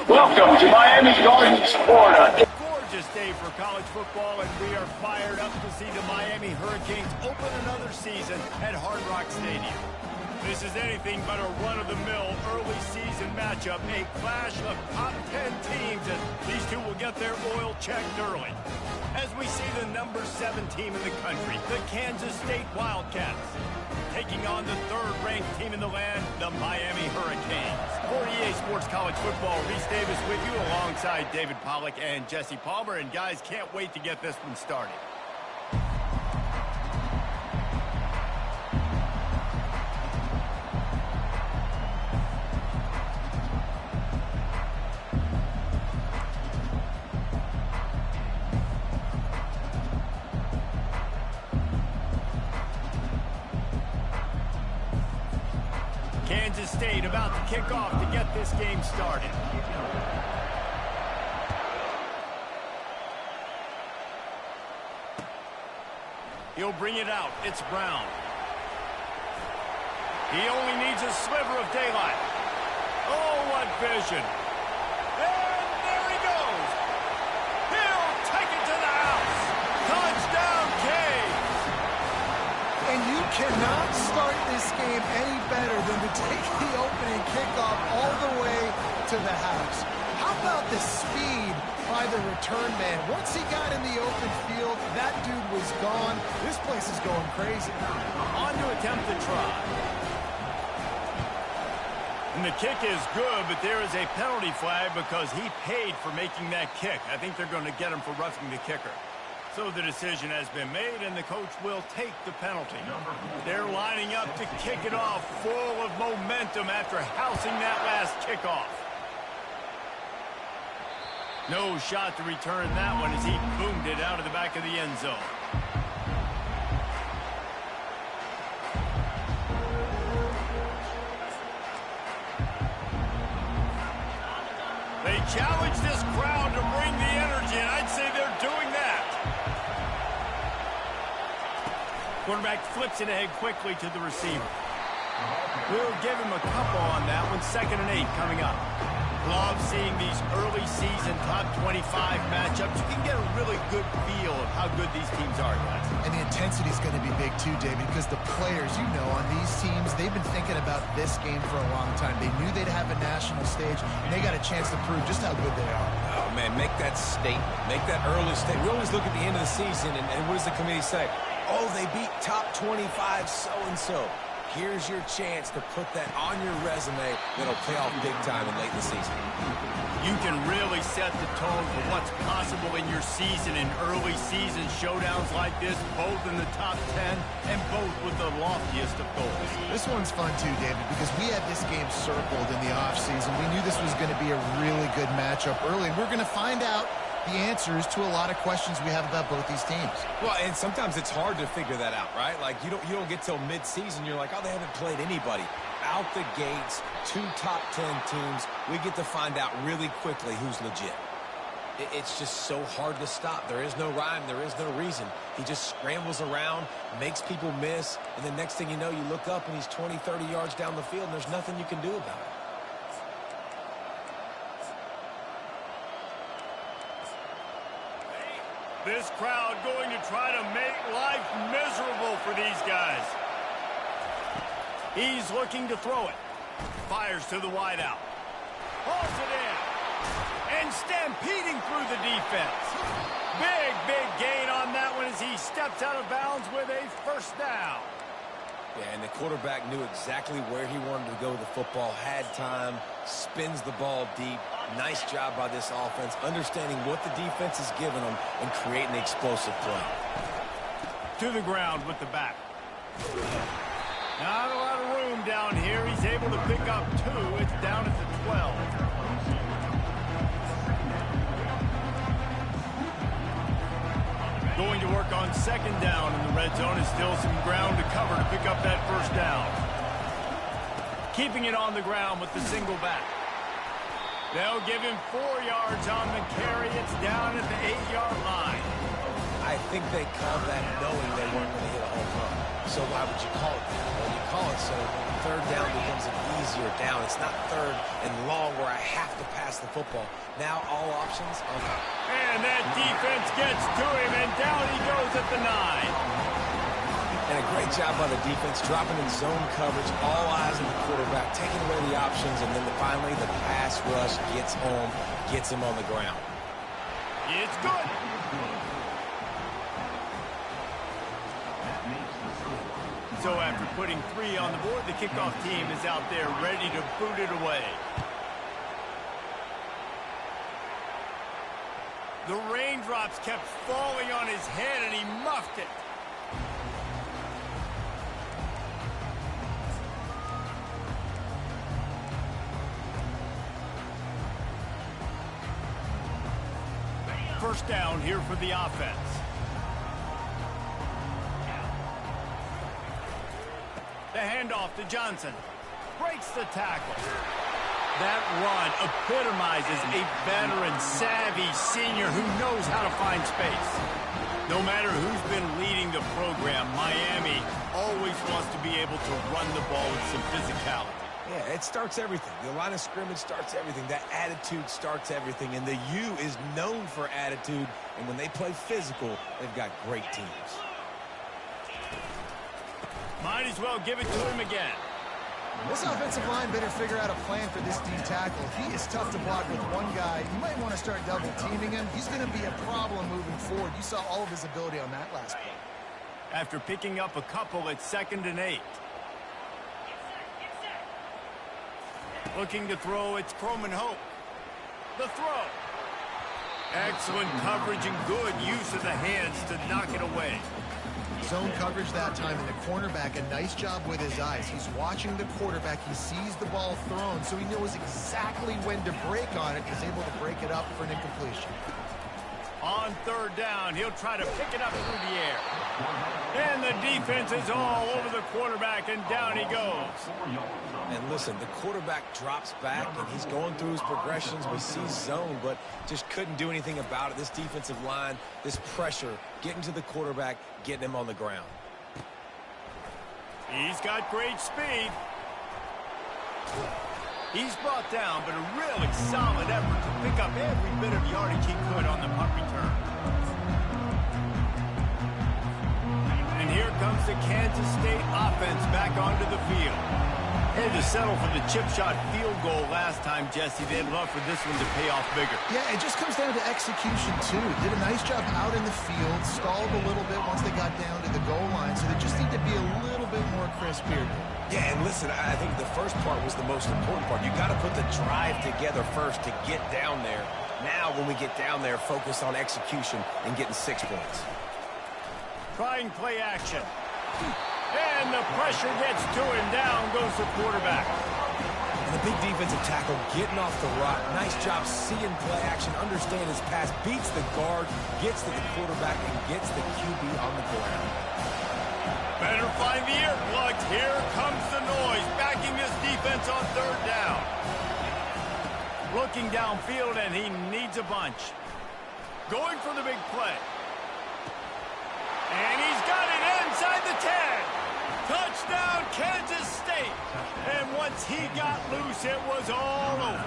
Welcome to Miami Gardens, Florida. Gorgeous day for college football, and we are fired up to see the Miami Hurricanes open another season at Hard Rock Stadium. This is anything but a run-of-the-mill early season matchup, a clash of top 10 teams, and these two will get their oil checked early. As we see the number 7 team in the country, the Kansas State Wildcats, taking on the third-ranked team in the land, the Miami Hurricanes. For EA Sports College Football, Reese Davis with you alongside David Pollack and Jesse Palmer. And guys, can't wait to get this one started. Kansas State about to kick off to get this game started. He'll bring it out. It's Brown. He only needs a sliver of daylight. Oh, what vision. And there he goes. He'll take it to the house. Touchdown, Canes. And you cannot start this game any better than to take the opening kickoff all the way to the house. How about the speed by the return man? Once he got in the open field, that dude was gone. This place is going crazy. On to attempt the try. And the kick is good, but there is a penalty flag because he paid for making that kick. I think they're going to get him for roughing the kicker. So the decision has been made, and the coach will take the penalty. They're lining up to kick it off, full of momentum after housing that last kickoff. No shot to return that one as he boomed it out of the back of the end zone. They challenge this crowd to bring the energy, and I'd say they're doing that. Quarterback flips it ahead quickly to the receiver. We'll give him a couple on that one. 2nd and 8 coming up. Love seeing these early season top 25 matchups. You can get a really good feel of how good these teams are, guys. And the intensity is going to be big too, David, because the players, you know, on these teams, they've been thinking about this game for a long time. They knew they'd have a national stage, and they got a chance to prove just how good they are. Oh, man, make that statement. Make that early statement. We always look at the end of the season, and what does the committee say? Oh, they beat top 25 so-and-so. Here's your chance to put that on your resume that'll pay off big time in late in the season. You can really set the tone for what's possible in your season in early season showdowns like this, both in the top 10 and both with the loftiest of goals. This one's fun too, David, because we had this game circled in the offseason. We knew this was going to be a really good matchup early, and we're going to find out the answers to a lot of questions we have about both these teams. Well, and sometimes it's hard to figure that out, right? Like, you don't get till mid-season, you're like, oh, they haven't played anybody. Out the gates, 2 top 10 teams, we get to find out really quickly who's legit. It's just so hard to stop. There is no rhyme, there is no reason. He just scrambles around, makes people miss, and the next thing you know, you look up and he's 20, 30 yards down the field, and there's nothing you can do about it. This crowd going to try to make life miserable for these guys. He's looking to throw it. Fires to the wideout. Hauls it in. And stampeding through the defense. Big gain on that one as he steps out of bounds with a first down. Yeah, and the quarterback knew exactly where he wanted to go with the football, had time, spins the ball deep. Nice job by this offense, understanding what the defense is giving them and creating an explosive play. To the ground with the back. Not a lot of room down here. He's able to pick up 2. It's down at the 12. Going to work on second down in the red zone. Is still some ground to cover to pick up that first down. Keeping it on the ground with the single back. They'll give him 4 yards on the carry. It's down at the 8-yard line. I think they called that knowing they weren't going to hit a home run. So why would you call it that? Well, you call it so third down becomes an easier down. It's not third and long where I have to pass the football. Now all options are gone. And that defense gets to him, and down he goes at the 9. And a great job by the defense, dropping in zone coverage, all eyes on the quarterback, taking away the options, and then finally the pass rush gets home, gets him on the ground. It's good. So after putting 3 on the board, the kickoff team is out there ready to boot it away. The raindrops kept falling on his head, and he muffed it. First down here for the offense. The handoff to Johnson. Breaks the tackle. That run epitomizes a veteran, savvy senior who knows how to find space. No matter who's been leading the program, Miami always wants to be able to run the ball with some physicality. Yeah, it starts everything. The line of scrimmage starts everything. That attitude starts everything. And the U is known for attitude. And when they play physical, they've got great teams. Might as well give it to him again. This offensive line better figure out a plan for this D tackle. He is tough to block with one guy. You might want to start double teaming him. He's going to be a problem moving forward. You saw all of his ability on that last play. After picking up a couple at 2nd and 8. Looking to throw, it's Croman Hope. The throw. Excellent coverage and good use of the hands to knock it away. Zone coverage that time, and the cornerback, a nice job with his eyes. He's watching the quarterback. He sees the ball thrown, so he knows exactly when to break on it. He's able to break it up for an incompletion. On 3rd down, he'll try to pick it up through the air. And the defense is all over the quarterback, and down he goes. And listen, the quarterback drops back, and he's going through his progressions. We see zone, but just couldn't do anything about it. This defensive line, this pressure, getting to the quarterback, getting him on the ground. He's got great speed. He's brought down, but a really solid effort to pick up every bit of yardage he could on the punt return. And here comes the Kansas State offense back onto the field. Had to settle for the chip shot field goal last time, Jesse. They'd love for this one to pay off bigger. Yeah, it just comes down to execution, too. Did a nice job out in the field, stalled a little bit once they got down to the goal line, so they just need to be a little bit more crisp here. Yeah, and listen, I think the first part was the most important part. You got to put the drive together first to get down there. Now, when we get down there, focus on execution and getting 6 points. Trying play action. And the pressure gets to him. Down goes the quarterback. And the big defensive tackle getting off the rock. Nice job seeing play action, understand his pass, beats the guard, gets to the quarterback, and gets the QB on the ground. Better find the earplugs. Here comes the noise, backing this defense on 3rd down. Looking downfield, and he needs a bunch. Going for the big play. And he's got it inside the 10. Touchdown, Kansas State. And once he got loose, it was all over.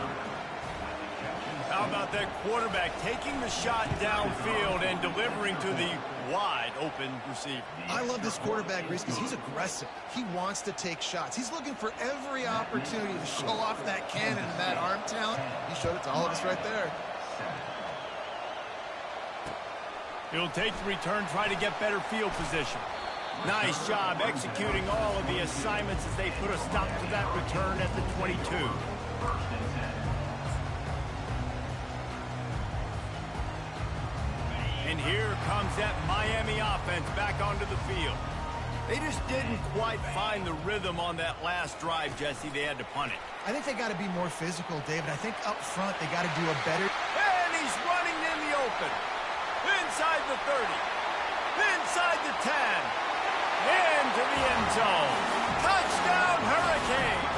How about that quarterback taking the shot downfield and delivering to the wide-open receiver? I love this quarterback, Reese, because he's aggressive. He wants to take shots. He's looking for every opportunity to show off that cannon and that arm talent. He showed it to all of us right there. He'll take the return, try to get better field position. Nice job executing all of the assignments as they put a stop to that return at the 22. And here comes that Miami offense back onto the field. They just didn't quite find the rhythm on that last drive, Jesse. They had to punt it. I think they got to be more physical, David. I think up front they got to do a better... And he's running in the open. Inside the 30. Inside the 10. Into the end zone. Touchdown, Hurricane!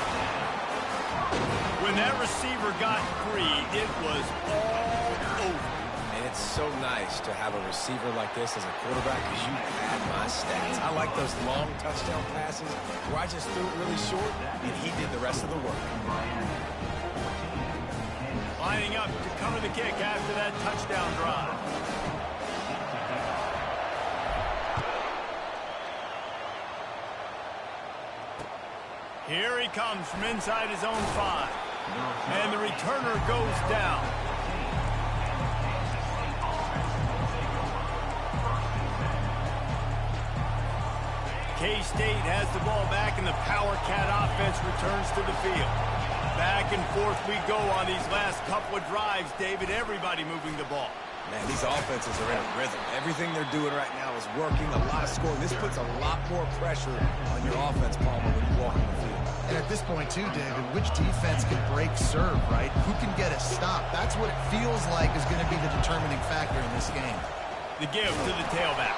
When that receiver got free, it was all over. And it's so nice to have a receiver like this as a quarterback because you had my stats. I like those long touchdown passes where I just threw it really short and he did the rest of the work. Lining up to cover the kick after that touchdown drive. Here he comes from inside his own 5. And the returner goes down. K-State has the ball back, and the Power Cat offense returns to the field. Back and forth we go on these last couple of drives, David. Everybody moving the ball. Man, these offenses are in a rhythm. Everything they're doing right now is working. A lot of scoring. This puts a lot more pressure on your offense, Palmer, when you walk on the field. And at this point, too, David, which defense can break serve, right? Who can get a stop? That's what it feels like is going to be the determining factor in this game. The give to the tailback.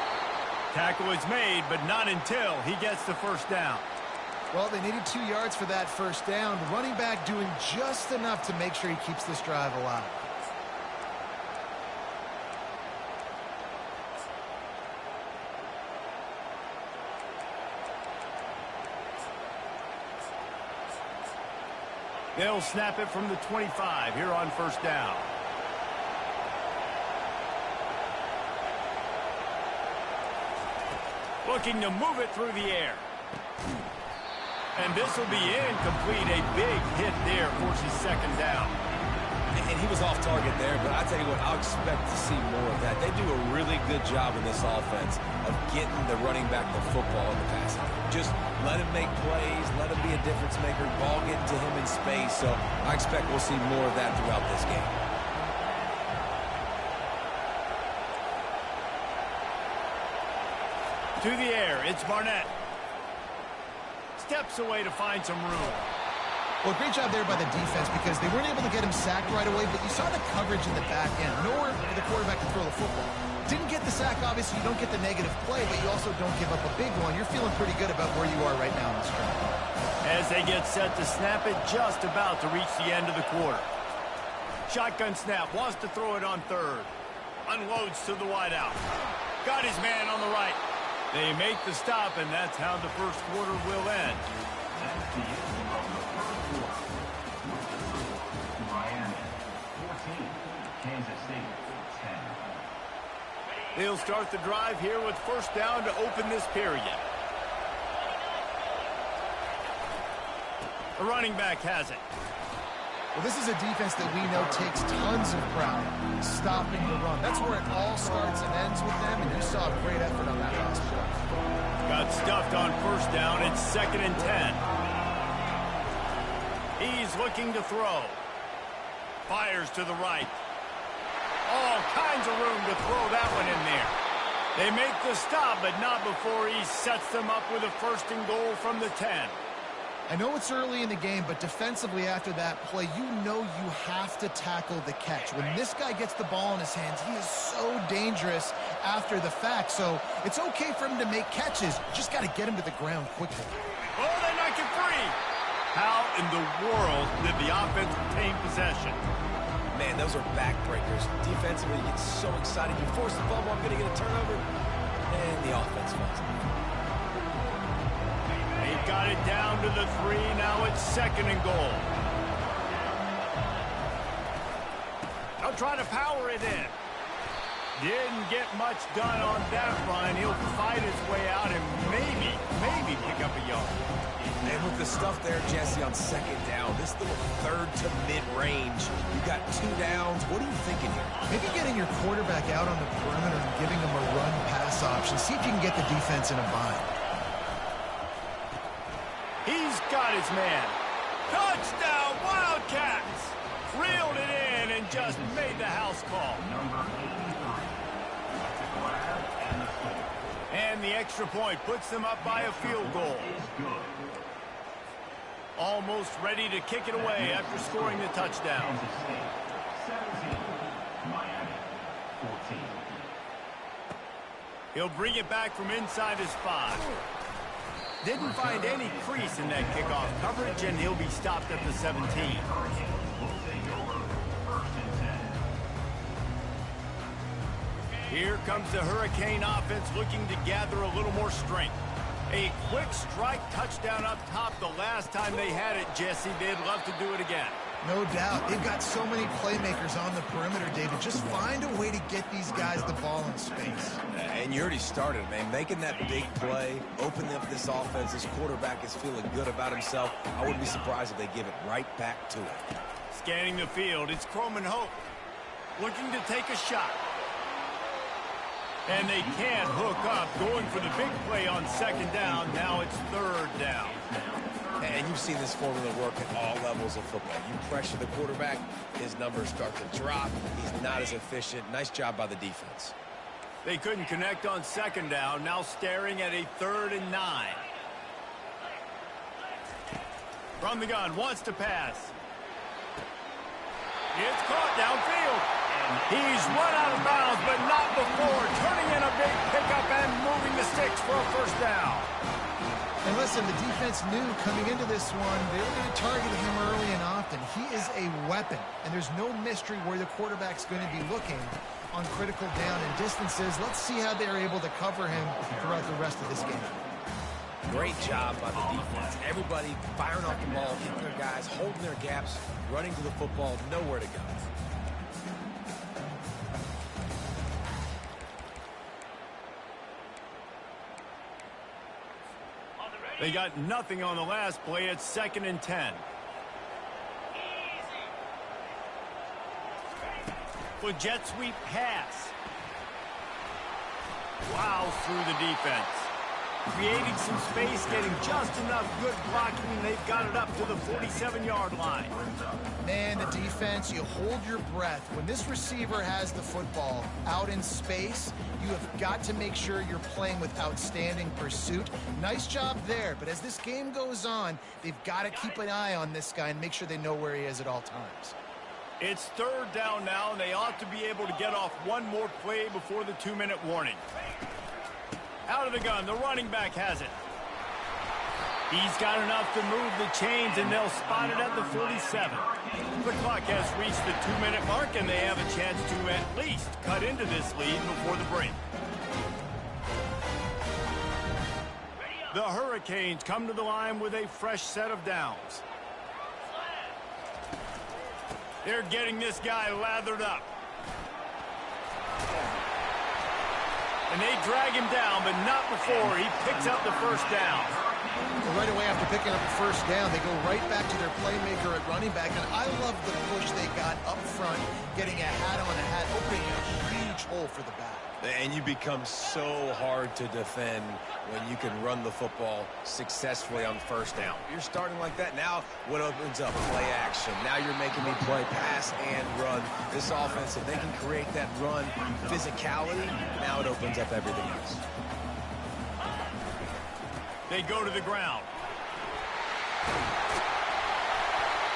Tackle is made, but not until he gets the first down. Well, they needed 2 yards for that first down. The running back doing just enough to make sure he keeps this drive alive. They'll snap it from the 25 here on first down. Looking to move it through the air. And this will be incomplete. A big hit there forces second down. And he was off target there, but I tell you what, I'll expect to see more of that. They do a really good job in this offense of getting the running back the football in the passing game. Just let him make plays, let him be a difference maker, ball getting to him in space. So I expect we'll see more of that throughout this game. To the air, it's Barnett. Steps away to find some room. Well, great job there by the defense because they weren't able to get him sacked right away, but you saw the coverage in the back end. Nowhere for the quarterback to throw the football. Didn't get the sack, obviously. You don't get the negative play, but you also don't give up a big one. You're feeling pretty good about where you are right now in this drive. As they get set to snap it, just about to reach the end of the quarter. Shotgun snap, wants to throw it on third. Unloads to the wideout. Got his man on the right. They make the stop, and that's how the first quarter will end. They'll start the drive here with first down to open this period. The running back has it. Well, this is a defense that we know takes tons of pride stopping the run. That's where it all starts and ends with them, and you saw a great effort on that last play. Got stuffed on first down. It's 2nd and 10. He's looking to throw. Fires to the right. All kinds of room to throw that one in there. They make the stop, but not before he sets them up with a 1st and goal from the 10. I know it's early in the game, but defensively after that play, you know you have to tackle the catch. When this guy gets the ball in his hands, he is so dangerous after the fact. So it's okay for him to make catches. You just got to get him to the ground quickly. Oh, they knock it free. How in the world did the offense retain possession? Man, those are backbreakers. Defensively, you get so excited. You force the fumble, I'm going to get a turnover. And the offense falls apart. They've got it down to the 3. Now it's 2nd and goal. They'll try to power it in. Didn't get much done on that run. He'll fight his way out and maybe pick up a yard. And with the stuff there, Jesse, on second down, this little third to mid-range, you got 2 downs. What are you thinking here? Maybe getting your quarterback out on the perimeter and giving him a run-pass option. See if you can get the defense in a bind. He's got his man. Touchdown, Wildcats! Reeled it in and just made the house call. And the extra point puts them up by a field goal. Almost ready to kick it away after scoring the touchdown. He'll bring it back from inside his 5. Didn't find any crease in that kickoff coverage, and he'll be stopped at the 17. Here comes the Hurricane offense looking to gather a little more strength. A quick strike touchdown up top the last time they had it, Jesse. They'd love to do it again. No doubt. They've got so many playmakers on the perimeter, David. Just find a way to get these guys the ball in space. And you already started, man. Making that big play, opening up this offense. This quarterback is feeling good about himself. I wouldn't be surprised if they give it right back to him. Scanning the field, it's Croman Hope looking to take a shot. And they can't hook up, going for the big play on second down. Now it's third down. And you've seen this formula work at all levels of football. You pressure the quarterback, his numbers start to drop. He's not as efficient. Nice job by the defense. They couldn't connect on second down. Now staring at a 3rd and 9. From the gun, wants to pass. It's caught downfield. He's run out of bounds, but not before turning in a big pickup and moving the sticks for a first down. And listen, the defense knew coming into this one, they were going to target him early and often. He is a weapon, and there's no mystery where the quarterback's going to be looking on critical down and distances. Let's see how they're able to cover him throughout the rest of this game. Great job by the defense. Everybody firing off the ball, hitting their guys, holding their gaps, running to the football, nowhere to go. They got nothing on the last play. It's 2nd and 10. With jet sweep pass. Wow, through the defense. Creating some space, getting just enough good blocking, and they've got it up to the 47-yard line. Man, the defense, you hold your breath. When this receiver has the football out in space, you have got to make sure you're playing with outstanding pursuit. Nice job there, but as this game goes on, they've got to keep an eye on this guy and make sure they know where he is at all times. It's 3rd down now, and they ought to be able to get off one more play before the 2-minute warning. Out of the gun, the running back has it. He's got enough to move the chains, and they'll spot it at the 47. The clock has reached the 2-minute mark, and they have a chance to at least cut into this lead before the break. The Hurricanes come to the line with a fresh set of downs. They're getting this guy lathered up. And they drag him down, but not before he picks up the first down. Well, right away after picking up the first down, they go right back to their playmaker at running back. And I love the push they got up front, getting a hat on a hat, opening a huge hole for the back. And you become so hard to defend when you can run the football successfully on first down. You're starting like that. Now what opens up? Play action. Now you're making me play pass and run. This offense, if they can create that run physicality, now it opens up everything else. They go to the ground.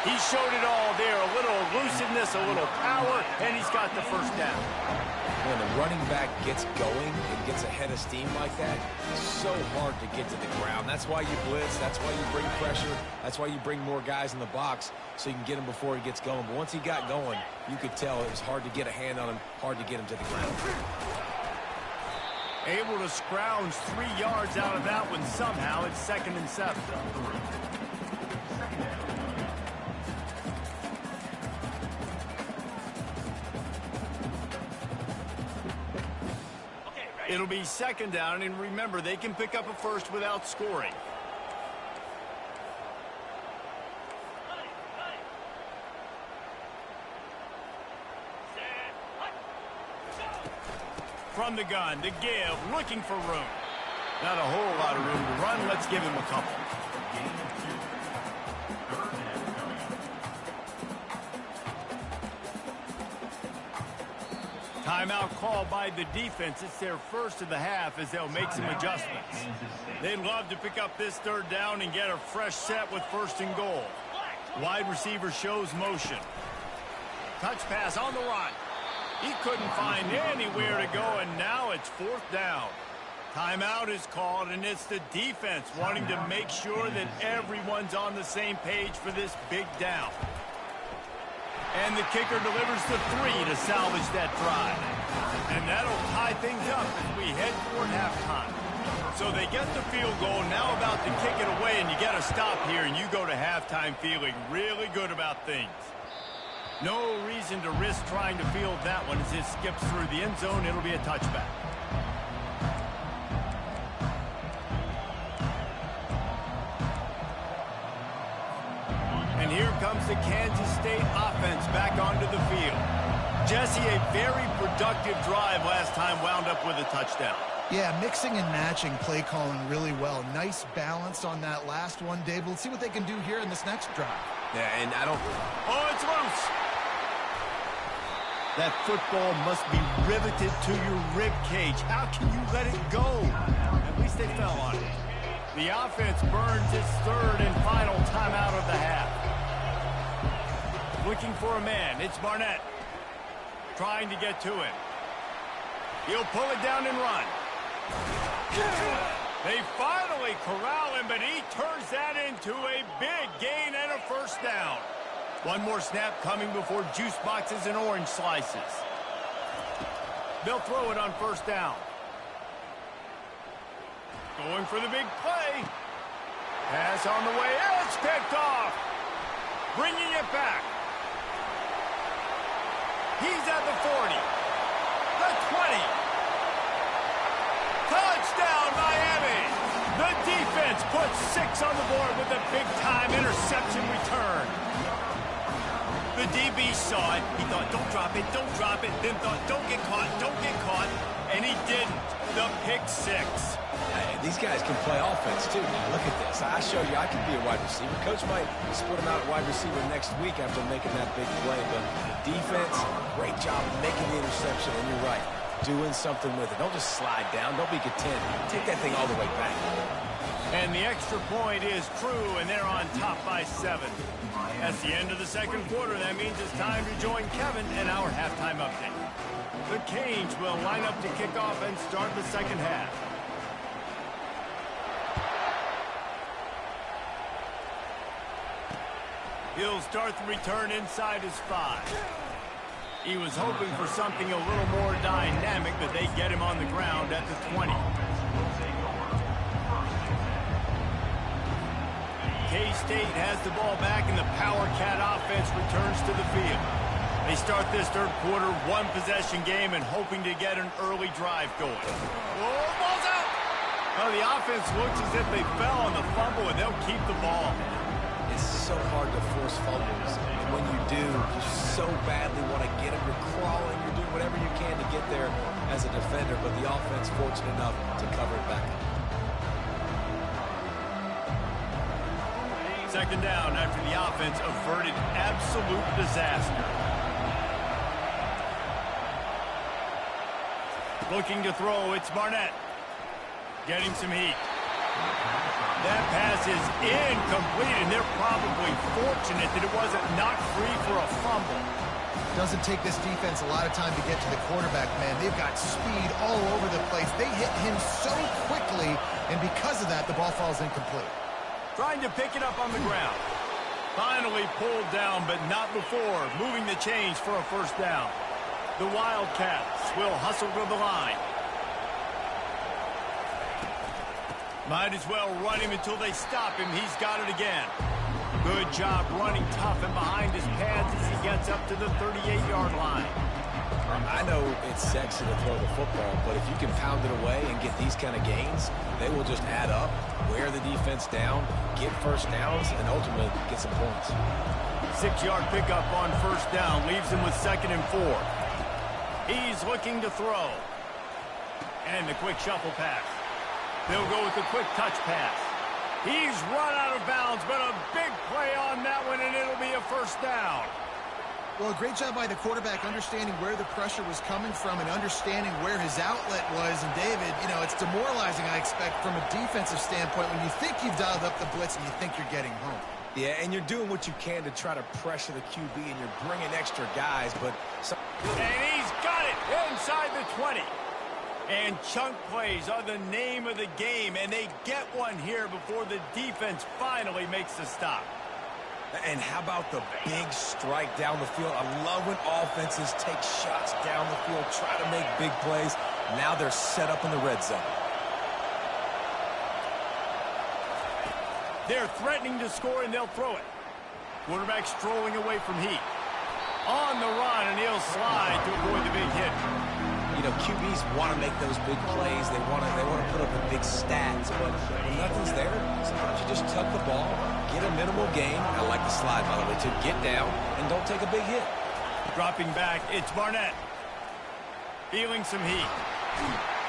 He showed it all there. A little elusiveness, a little power, and he's got the first down. When the running back gets going and gets ahead of steam like that, it's so hard to get to the ground. That's why you blitz. That's why you bring pressure. That's why you bring more guys in the box so you can get him before he gets going. But once he got going, you could tell it was hard to get a hand on him, hard to get him to the ground. Able to scrounge 3 yards out of that one somehow. It's 2nd and 7. It'll be second down, and remember, they can pick up a first without scoring. From the gun, to give, looking for room. Not a whole lot of room to run. Let's give him a couple. Timeout called by the defense. It's their first of the half as they'll make some adjustments. They'd love to pick up this third down and get a fresh set with first and goal. Wide receiver shows motion. Touch pass on the run. He couldn't find anywhere to go, and now it's fourth down. Timeout is called, and it's the defense wanting to make sure that everyone's on the same page for this big down. And the kicker delivers the 3 to salvage that drive. And that'll tie things up as we head toward halftime. So they get the field goal, now about to kick it away, and you get a stop here, and you go to halftime feeling really good about things. No reason to risk trying to field that one as it skips through the end zone. It'll be a touchback. And here comes the Kansas State offense back onto the field. Jesse, a very productive drive last time wound up with a touchdown. Yeah, mixing and matching play calling really well. Nice balance on that last one, Dave. Let's see what they can do here in this next drive. Yeah, and I don't... Oh, it's loose. That football must be riveted to your rib cage. How can you let it go? At least they fell on it. The offense burns its third and final timeout of the half. Looking for a man. It's Barnett. Trying to get to him. He'll pull it down and run. They finally corral him, but he turns that into a big gain and a first down. One more snap coming before juice boxes and orange slices. They'll throw it on first down. Going for the big play. Pass on the way. It's picked off. Bringing it back. He's at the 40. The 20. Touchdown, Miami. The defense puts 6 on the board with a big-time interception return. The DB saw it. He thought, don't drop it, don't drop it. Then thought, don't get caught, don't get caught. And he didn't. The pick 6. Hey, these guys can play offense, too. Now, look at this. I show you I can be a wide receiver. Coach might split him out at wide receiver next week after making that big play. But defense, great job of making the interception. And you're right, doing something with it. Don't just slide down. Don't be content. Take that thing all the way back. And the extra point is true, and they're on top by 7. That's the end of the second quarter. That means it's time to join Kevin in our halftime update. The Canes will line up to kick off and start the second half. He'll start the return inside his 5. He was hoping for something a little more dynamic, but they get him on the ground at the 20. K-State has the ball back, and the Power Cat offense returns to the field. They start this third quarter one-possession game and hoping to get an early drive going. Oh, ball's out! Well, the offense looks as if they fell on the fumble, and they'll keep the ball. It's so hard to force fumbles. And when you do, you so badly want to get them. You're crawling. You're doing whatever you can to get there as a defender, but the offense fortunate enough to cover it back. Second down after the offense averted absolute disaster. Looking to throw, it's Barnett. Getting some heat. That pass is incomplete, and they're probably fortunate that it wasn't knocked free for a fumble. Doesn't take this defense a lot of time to get to the quarterback, man. They've got speed all over the place. They hit him so quickly, and because of that, the ball falls incomplete. Trying to pick it up on the ground. Finally pulled down, but not before moving the chains for a first down. The Wildcats will hustle to the line. Might as well run him until they stop him. He's got it again. Good job running tough and behind his pads as he gets up to the 38-yard line. I know it's sexy to throw the football, but if you can pound it away and get these kind of gains, they will just add up, wear the defense down, get first downs, and ultimately get some points. 6-yard pickup on first down leaves him with 2nd and 4. He's looking to throw. And the quick shuffle pass. They'll go with the quick touch pass. He's run out of bounds, but a big play on that one, and it'll be a first down. Well, a great job by the quarterback understanding where the pressure was coming from and understanding where his outlet was. And, David, you know, it's demoralizing, I expect, from a defensive standpoint when you think you've dialed up the blitz and you think you're getting home. Yeah, and you're doing what you can to try to pressure the QB, and you're bringing extra guys, but... And he's got it inside the 20. And chunk plays are the name of the game, and they get one here before the defense finally makes the stop. And how about the big strike down the field? I love when offenses take shots down the field, try to make big plays. Now they're set up in the red zone. They're threatening to score, and they'll throw it. Quarterback strolling away from heat. On the run, and he'll slide to avoid the big hit. You know, QBs want to make those big plays. They want to put up the big stats, but when nothing's there, sometimes you just tuck the ball, get a minimal gain. I like the slide, by the way, to get down and don't take a big hit. Dropping back, it's Barnett. Feeling some heat.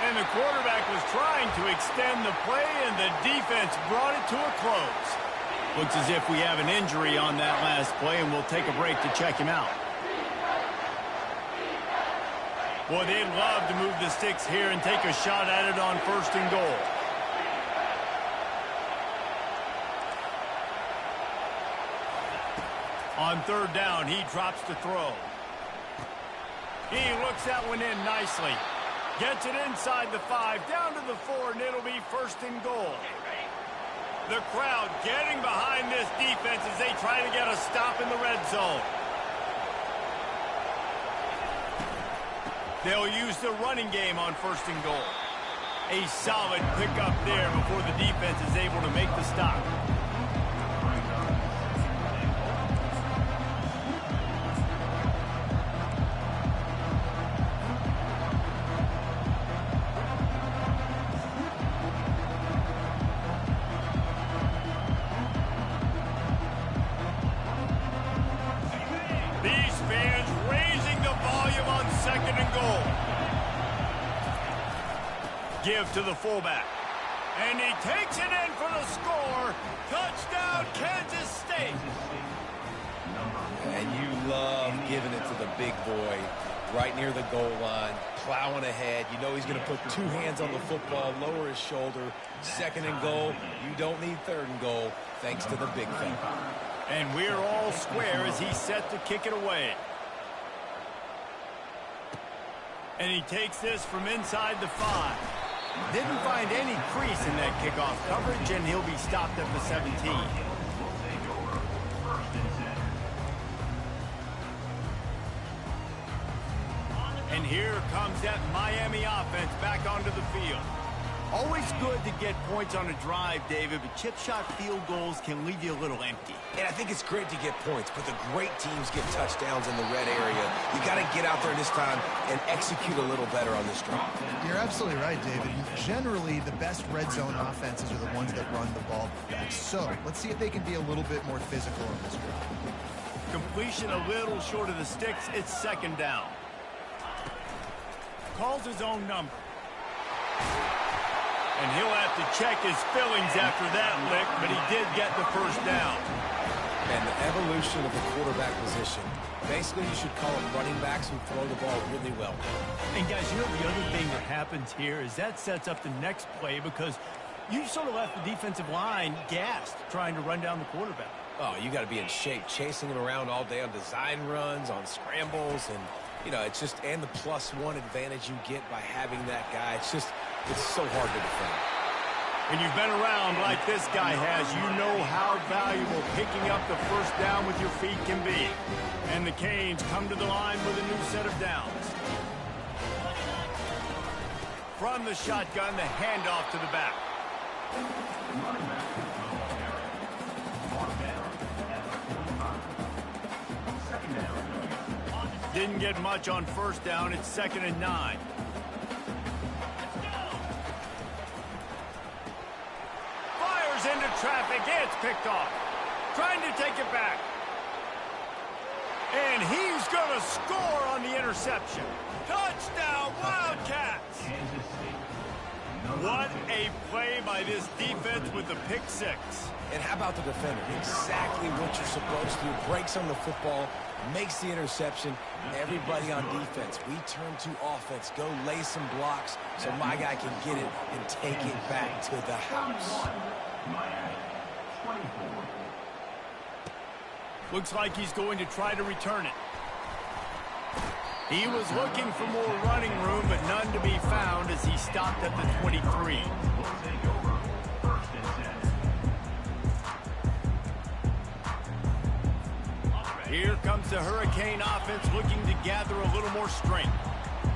And the quarterback was trying to extend the play, and the defense brought it to a close. Looks as if we have an injury on that last play, and we'll take a break to check him out. Boy, they'd love to move the sticks here and take a shot at it on 1st and goal. On 3rd down, he drops to throw. He looks that one in nicely. Gets it inside the 5, down to the 4, and it'll be 1st and goal. The crowd getting behind this defense as they try to get a stop in the red zone. They'll use the running game on 1st and goal. A solid pickup there before the defense is able to make the stop. These fans raising the volume on 2nd and goal. Give to the fullback. And he takes it in for the score. Touchdown, Kansas State. And you love giving it to the big boy right near the goal line, plowing ahead. You know he's going to put 2 hands on the football, lower his shoulder. 2nd and goal. You don't need 3rd and goal, thanks to the big fella. And we're all square as he's set to kick it away. And he takes this from inside the 5. Didn't find any crease in that kickoff coverage, and he'll be stopped at the 17. And here comes that Miami offense back onto the field. Always good to get points on a drive, David, but chip shot field goals can leave you a little empty. And I think it's great to get points, but the great teams get touchdowns in the red area. You got to get out there this time and execute a little better on this drive. You're absolutely right, David. Generally, the best red zone offenses are the ones that run the ball best. So let's see if they can be a little bit more physical on this drive. Completion a little short of the sticks. It's 2nd down. Calls his own number. And he'll have to check his fillings after that lick, but he did get the 1st down. And the evolution of the quarterback position. Basically, you should call them running backs who throw the ball really well. And guys, you know the other thing that happens here is that sets up the next play because you sort of left the defensive line gassed trying to run down the quarterback. Oh, you got to be in shape, chasing him around all day on design runs, on scrambles, and, you know, it's just, and the +1 advantage you get by having that guy. It's so hard to defend. When you've been around like this guy has, you know how valuable picking up the 1st down with your feet can be. And the Canes come to the line with a new set of downs. From the shotgun, the handoff to the back. Didn't get much on first down. It's 2nd and 9. Fires into traffic. It's picked off. Trying to take it back. And he's going to score on the interception. Touchdown, Wildcats! What a play by this defense with the pick six. And how about the defender? Exactly what you're supposed to do. Breaks on the football, makes the interception. Everybody on defense, we turn to offense. Go lay some blocks so my guy can get it and take it back to the house. Looks like he's going to try to return it. He was looking for more running room, but none to be found as he stopped at the 23. Here comes the Hurricane offense looking to gather a little more strength.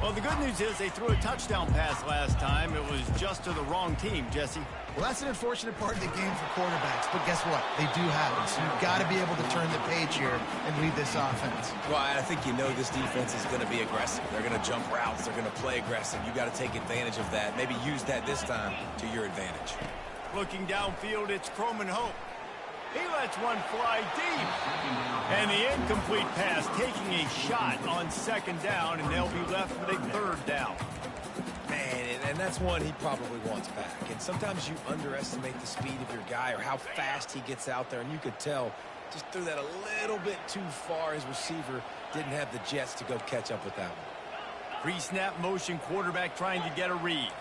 Well, the good news is they threw a touchdown pass last time. It was just to the wrong team, Jesse. Well, that's an unfortunate part of the game for quarterbacks, but guess what? They do have it, so you've got to be able to turn the page here and lead this offense. Well, I think you know this defense is going to be aggressive. They're going to jump routes. They're going to play aggressive. You got to take advantage of that. Maybe use that this time to your advantage. Looking downfield, it's Croman Hope. He lets one fly deep. And the incomplete pass taking a shot on 2nd down, and they'll be left with a 3rd down. Man, and that's one he probably wants back. And sometimes you underestimate the speed of your guy or how fast he gets out there, and you could tell just threw that a little bit too far. His receiver didn't have the jets to go catch up with that one. Pre-snap motion quarterback trying to get a read.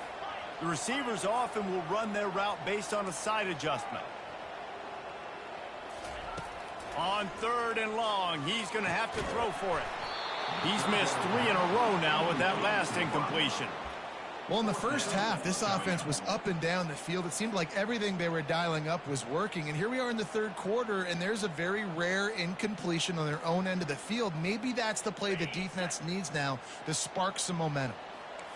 The receivers often will run their route based on a side adjustment. On 3rd and long, he's going to have to throw for it. He's missed 3 in a row now with that last incompletion. Well, in the first half, this offense was up and down the field. It seemed like everything they were dialing up was working. And here we are in the 3rd quarter, and there's a very rare incompletion on their own end of the field. Maybe that's the play the defense needs now to spark some momentum.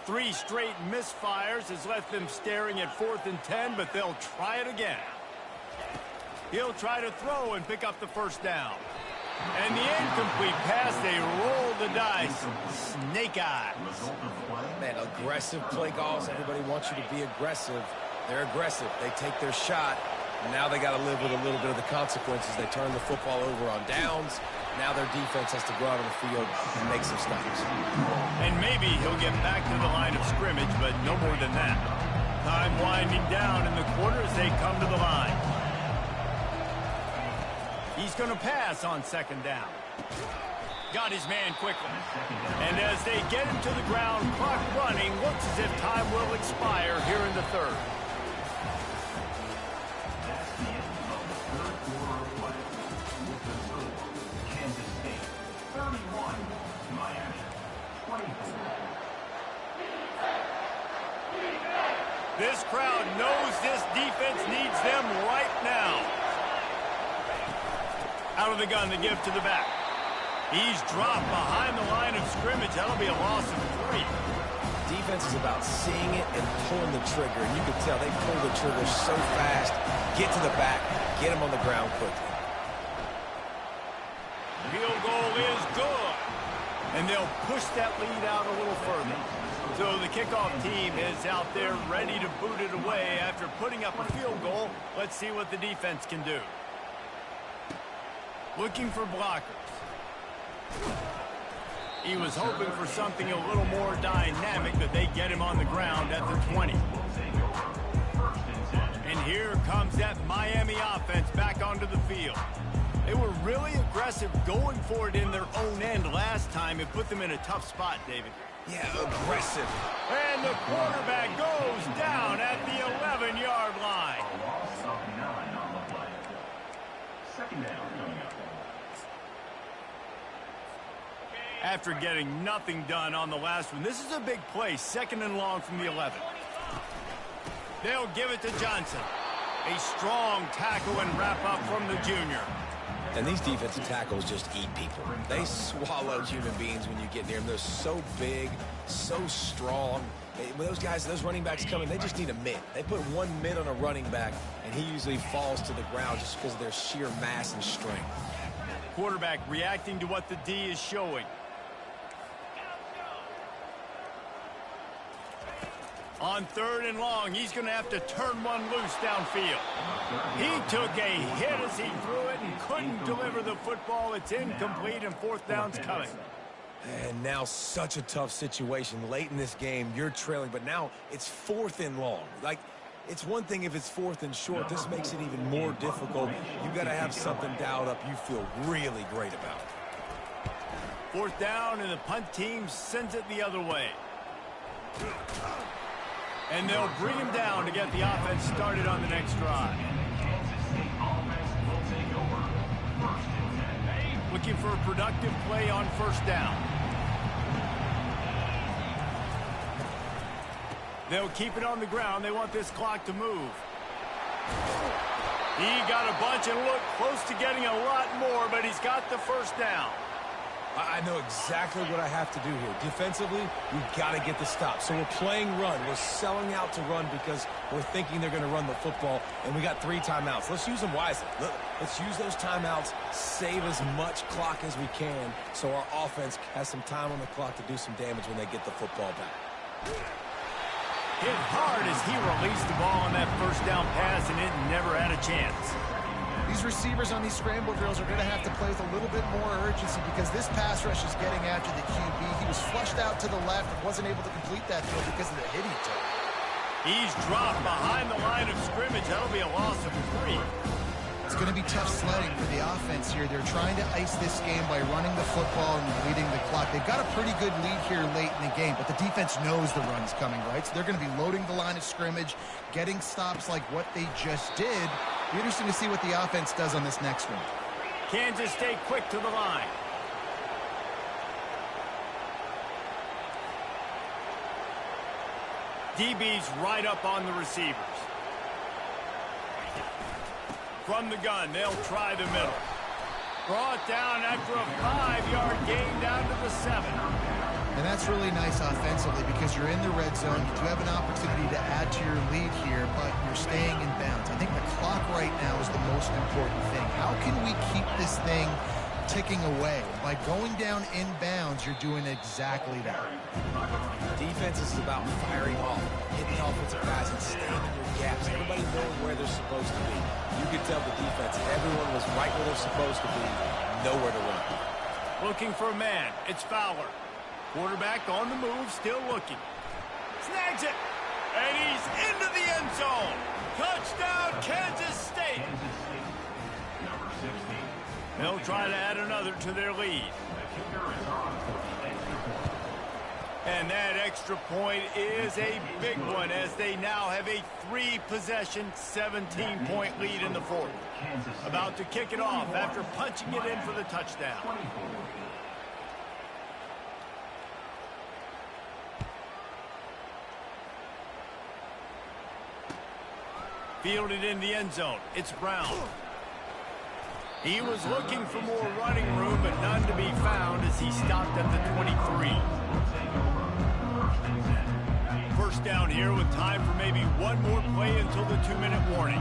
3 straight misfires has left them staring at 4th and 10, but they'll try it again. He'll try to throw and pick up the 1st down. And the incomplete pass, they roll the dice. Snake eyes. Man, aggressive play calls. Everybody wants you to be aggressive. They're aggressive. They take their shot. Now they got to live with a little bit of the consequences. They turn the football over on downs. Now their defense has to go out on the field and make some stops. And maybe he'll get back to the line of scrimmage, but no more than that. Time winding down in the quarter as they come to the line. He's going to pass on 2nd down. Got his man quickly. And as they get him to the ground, clock running, looks as if time will expire here in the 3rd. This crowd knows this defense needs them right now. Out of the gun, the give to the back. He's dropped behind the line of scrimmage. That'll be a loss of 3. Defense is about seeing it and pulling the trigger. And you can tell they pull the trigger so fast. Get to the back. Get him on the ground quickly. Field goal is good. And they'll push that lead out a little further. So the kickoff team is out there ready to boot it away after putting up a field goal. Let's see what the defense can do. Looking for blockers. He was hoping for something a little more dynamic, but they get him on the ground at the 20. And here comes that Miami offense back onto the field. They were really aggressive going for it in their own end last time. It put them in a tough spot, David. Yeah, aggressive. And the quarterback goes down at the 11-yard line. After getting nothing done on the last one, this is a big play, 2nd and long from the 11. They'll give it to Johnson. A strong tackle and wrap up from the junior. And these defensive tackles just eat people. They swallow human beings when you get near them. They're so big, so strong. When those guys, those running backs come in, they just need a mitt. They put 1 mitt on a running back, and he usually falls to the ground just because of their sheer mass and strength. Quarterback reacting to what the D is showing. On 3rd and long, he's going to have to turn one loose downfield. He took a hit as he threw it and couldn't deliver the football. It's incomplete, and 4th down's coming. And now such a tough situation. Late in this game, you're trailing, but now it's 4th and long. Like, it's one thing if it's 4th and short. This makes it even more difficult. You got to have something dialed up you feel really great about. 4th down, and the punt team sends it the other way. And they'll bring him down to get the offense started on the next drive. Looking for a productive play on 1st down. They'll keep it on the ground. They want this clock to move. He got a bunch and looked close to getting a lot more, but he's got the 1st down. I know exactly what I have to do here. Defensively, we've got to get the stop. So we're playing run. We're selling out to run because we're thinking they're going to run the football, and we got 3 timeouts. Let's use them wisely. Let's use those timeouts, save as much clock as we can so our offense has some time on the clock to do some damage when they get the football back. Hit hard as he released the ball on that 1st down pass, and it never had a chance. These receivers on these scramble drills are going to have to play with a little bit more urgency because this pass rush is getting after the QB. He was flushed out to the left and wasn't able to complete that throw because of the hit he took. He's dropped behind the line of scrimmage. That'll be a loss of 3. It's going to be tough sledding for the offense here. They're trying to ice this game by running the football and leading the clock. They've got a pretty good lead here late in the game, but the defense knows the run's coming, right? So they're going to be loading the line of scrimmage, getting stops like what they just did. Be interesting to see what the offense does on this next one. Kansas stay quick to the line. DB's right up on the receivers. From the gun, they'll try the middle. Brought down after a 5-yard gain down to the 7. And that's really nice offensively because you're in the red zone. You do have an opportunity to add to your lead here, but you're staying in bounds. I think the clock right now is the most important thing. How can we keep this thing ticking away? By going down in bounds, you're doing exactly that. Defense is about firing off, hitting the offensive guys and staying in your gaps. Everybody knowing where they're supposed to be. You can tell the defense, everyone was right where they're supposed to be, nowhere to run. Looking for a man. It's Fowler. Quarterback on the move, still looking. Snags it. And he's into the end zone. Touchdown, Kansas State. They'll try to add another to their lead. And that extra point is a big one as they now have a 3-possession, 17-point lead in the 4th. About to kick it off after punching it in for the touchdown. Fielded in the end zone. It's Brown. He was looking for more running room, but none to be found as he stopped at the 23. 1st down here with time for maybe one more play until the 2-minute warning.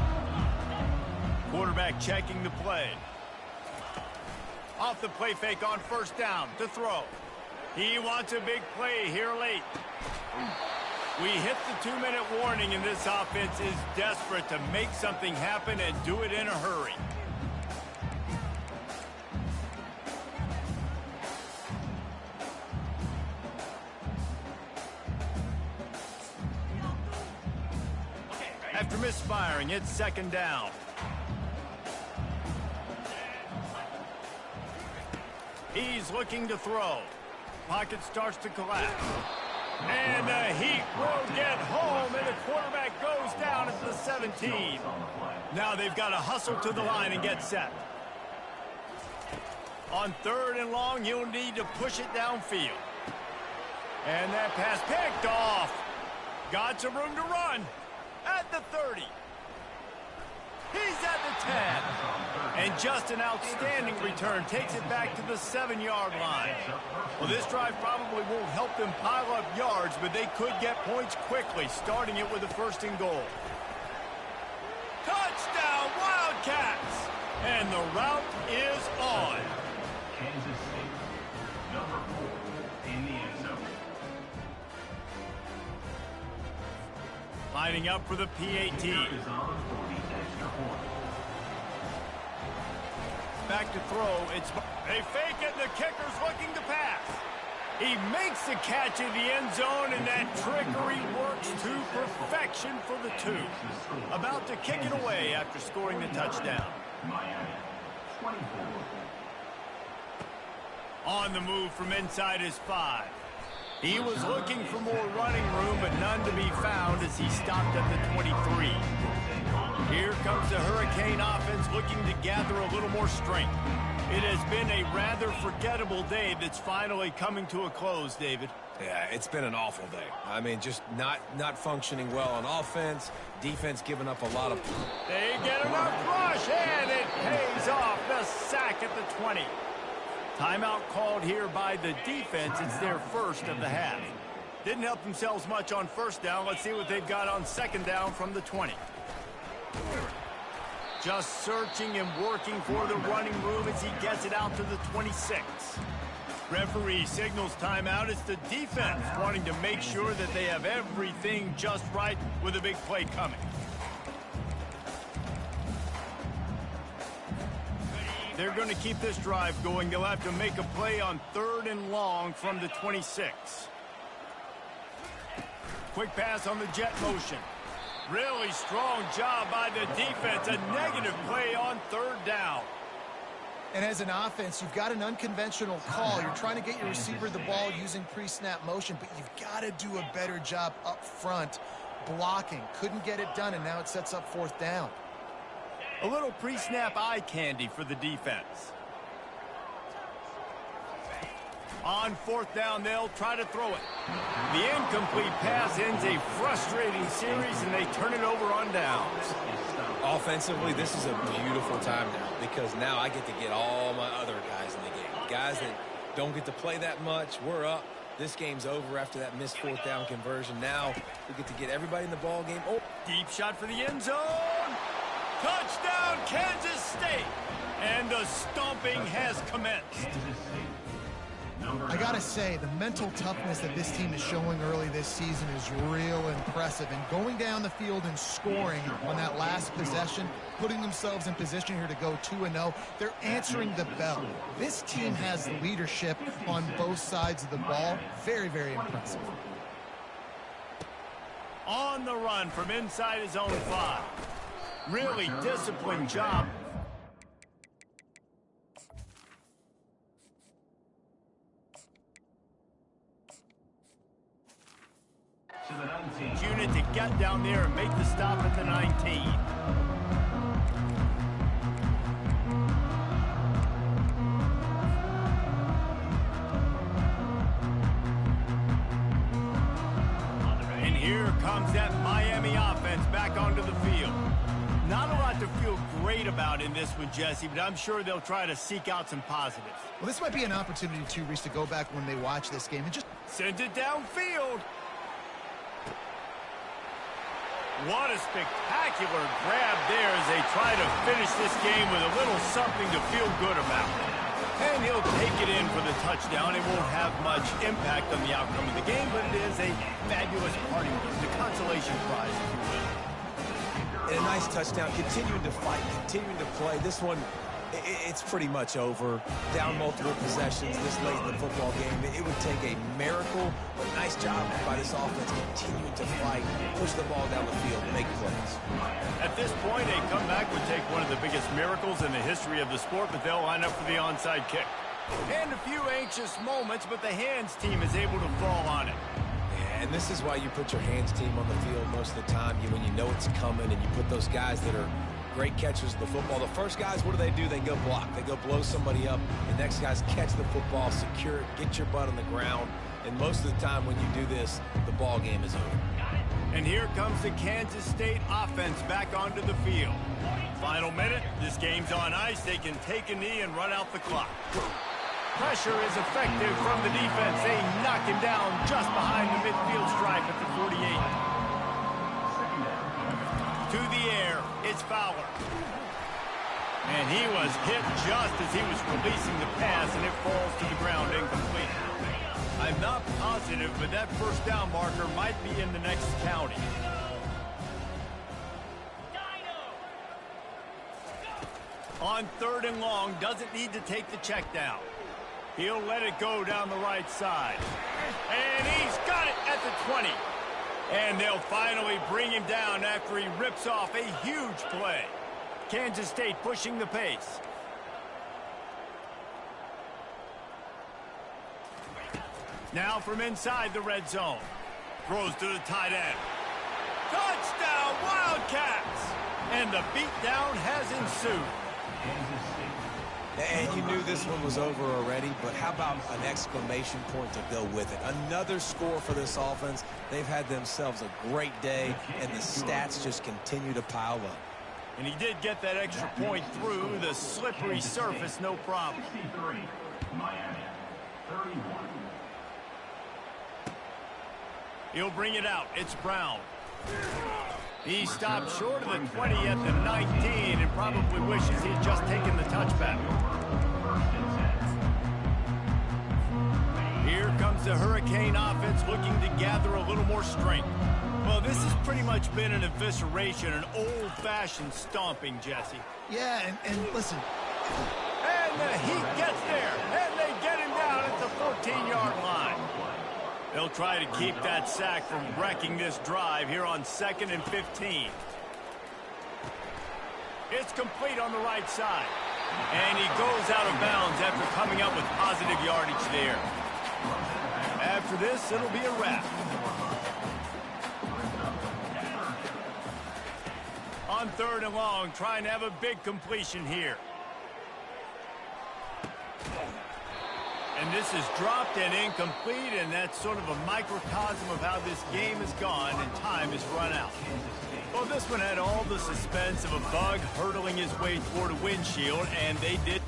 Quarterback checking the play. Off the play fake on 1st down to throw. He wants a big play here late. We hit the 2-minute warning, and this offense is desperate to make something happen and do it in a hurry. After misfiring, it's 2nd down. He's looking to throw. Pocket starts to collapse. And the heat will get home, and the quarterback goes down at the 17. Now they've got to hustle to the line and get set. On 3rd and long, you'll need to push it downfield. And that pass picked off. Got some room to run at the 30. He's at the 10. And just an outstanding return takes it back to the 7-yard line. Well, this drive probably won't help them pile up yards, but they could get points quickly, starting it with a 1st and goal. Touchdown, Wildcats! And the route is on. Kansas State, number 4 in the end zone. Lining up for the PAT. Back to throw. They fake it, and the kicker's looking to pass. He makes the catch in the end zone, and that trickery works to perfection for the 2. About to kick it away after scoring the touchdown. On the move from inside his 5. He was looking for more running room, but none to be found as he stopped at the 23. Here comes the Hurricane offense looking to gather a little more strength. It has been a rather forgettable day that's finally coming to a close, David. Yeah, it's been an awful day. I mean, just not functioning well on offense. Defense giving up a lot of... They get enough rush, and it pays off. The sack at the 20. Timeout called here by the defense. It's their first of the half. Didn't help themselves much on first down. Let's see what they've got on second down from the 20. Just searching and working for the running room as he gets it out to the 26. Referee signals timeout. It's the defense wanting to make sure that they have everything just right with a big play coming. They're going to keep this drive going. They'll have to make a play on 3rd and long from the 26. Quick pass on the jet motion. Really strong job by the defense. A negative play on 3rd down. And as an offense, you've got an unconventional call. You're trying to get your receiver the ball using pre-snap motion, but you've got to do a better job up front blocking. Couldn't get it done, and now it sets up 4th down. A little pre-snap eye candy for the defense. On 4th down, they'll try to throw it. The incomplete pass ends a frustrating series, and they turn it over on downs. Offensively, this is a beautiful time now because now I get to get all my other guys in the game. Guys that don't get to play that much. We're up. This game's over after that missed 4th down conversion. Now we get to get everybody in the ball game. Oh, deep shot for the end zone. Touchdown, Kansas State. And the stomping has commenced. I gotta say, the mental toughness that this team is showing early this season is real impressive. And going down the field and scoring on that last possession, putting themselves in position here to go 2-0, they're answering the bell. This team has leadership on both sides of the ball. Very, very impressive. On the run from inside his own 5. Really disciplined job. Unit to get down there and make the stop at the 19. And here comes that Miami offense back onto the field. Not a lot to feel great about in this one, Jesse, but I'm sure they'll try to seek out some positives. Well, this might be an opportunity, too, Reese, to go back when they watch this game and just... send it downfield. What a spectacular grab there as they try to finish this game with a little something to feel good about. And he'll take it in for the touchdown. It won't have much impact on the outcome of the game, but it is a fabulous parting gift, the consolation prize, if you will. And a nice touchdown, continuing to fight, continuing to play. This one, it's pretty much over. Down multiple possessions this late in the football game. It would take a miracle, but nice job by this offense continuing to fight, push the ball down the field, make plays. At this point, a comeback would take one of the biggest miracles in the history of the sport, but they'll line up for the onside kick. And a few anxious moments, but the hands team is able to fall on it. And this is why you put your hands team on the field most of the time. When you know it's coming and you put those guys that are great catchers of the football. The first guys, what do? They go block. They go blow somebody up. The next guys catch the football, secure it, get your butt on the ground. And most of the time when you do this, the ball game is over. And here comes the Kansas State offense back onto the field. Final minute. This game's on ice. They can take a knee and run out the clock. Pressure is effective from the defense. They knock him down just behind the midfield stripe at the 48. To the air, it's Fowler. And he was hit just as he was releasing the pass, and it falls to the ground incomplete. I'm not positive, but that first down marker might be in the next county. On 3rd and long, doesn't need to take the check down. He'll let it go down the right side. And he's got it at the 20. And they'll finally bring him down after he rips off a huge play. Kansas State pushing the pace. Now from inside the red zone. Throws to the tight end. Touchdown, Wildcats! And the beatdown has ensued. And you knew this one was over already, but how about an exclamation point to go with it? Another score for this offense. They've had themselves a great day, and the stats just continue to pile up. And he did get that extra point through the slippery surface, no problem. He'll bring it out. It's Brown. He stopped short of the 20 at the 19 and probably wishes he had just taken the touchback. Here comes the Hurricane offense looking to gather a little more strength. Well, this has pretty much been an evisceration, an old-fashioned stomping, Jesse. Yeah, and listen. And the Heat gets there, and they get him down at the 14-yard line. They'll try to keep that sack from wrecking this drive here on 2nd and 15. It's complete on the right side. And he goes out of bounds after coming up with positive yardage there. After this, it'll be a wrap. On 3rd and long, trying to have a big completion here. And this is dropped and incomplete, and that's sort of a microcosm of how this game has gone, and time has run out. Well, this one had all the suspense of a bug hurtling his way toward a windshield, and they did